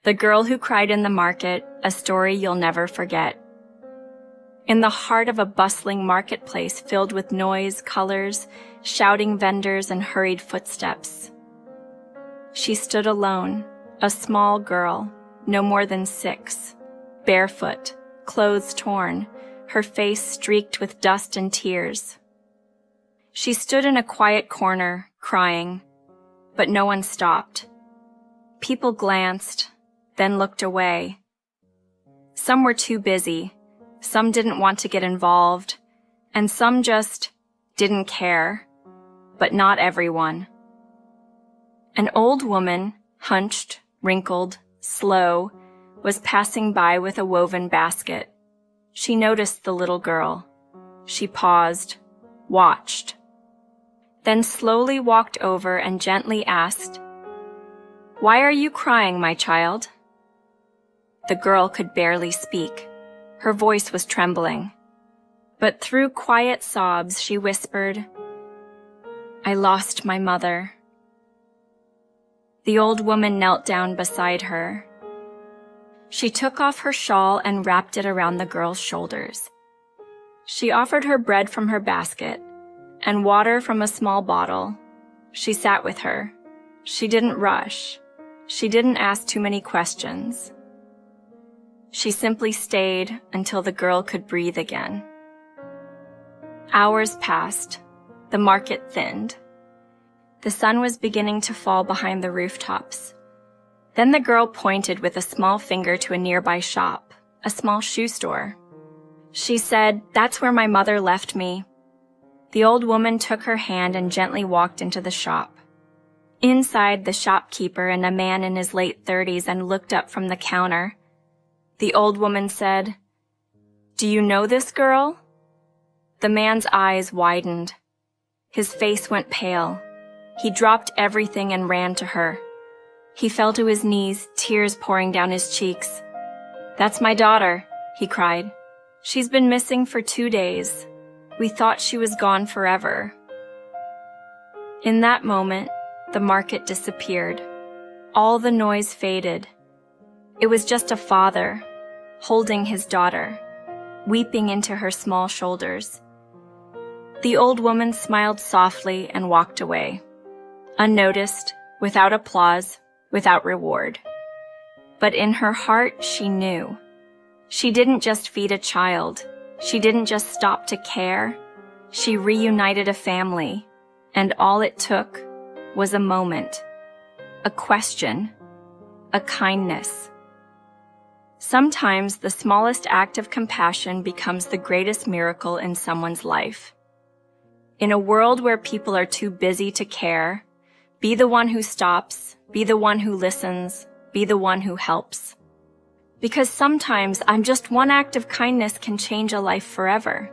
The Girl Who Cried in the Market, a story you'll never forget. In the heart of a bustling marketplace filled with noise, colors, shouting vendors, and hurried footsteps, she stood alone, a small girl, no more than 6, barefoot, clothes torn, her face streaked with dust and tears. She stood in a quiet corner, crying, but no one stopped. People glanced, then looked away. Some were too busy, some didn't want to get involved, and some just didn't care, but not everyone. An old woman, hunched, wrinkled, slow, was passing by with a woven basket. She noticed the little girl. She paused, watched, then slowly walked over and gently asked, "Why are you crying, my child?" The girl could barely speak. Her voice was trembling. But through quiet sobs, she whispered, "I lost my mother." The old woman knelt down beside her. She took off her shawl and wrapped it around the girl's shoulders. She offered her bread from her basket and water from a small bottle. She sat with her. She didn't rush. She didn't ask too many questions. She simply stayed until the girl could breathe again. Hours passed. The market thinned. The sun was beginning to fall behind the rooftops. Then the girl pointed with a small finger to a nearby shop, a small shoe store. She said, "That's where my mother left me." The old woman took her hand and gently walked into the shop. Inside, the shopkeeper and a man in his late 30s and looked up from the counter. The old woman said, "Do you know this girl?" The man's eyes widened. His face went pale. He dropped everything and ran to her. He fell to his knees, tears pouring down his cheeks. "That's my daughter," he cried. "She's been missing for 2 days. We thought she was gone forever." In that moment, the market disappeared. All the noise faded. It was just a father, holding his daughter, weeping into her small shoulders. The old woman smiled softly and walked away, unnoticed, without applause, without reward. But in her heart, she knew. She didn't just feed a child. She didn't just stop to care. She reunited a family, and all it took was a moment, a question, a kindness. Sometimes the smallest act of compassion becomes the greatest miracle in someone's life. In a world where people are too busy to care, be the one who stops, be the one who listens, be the one who helps. Because sometimes just one act of kindness can change a life forever.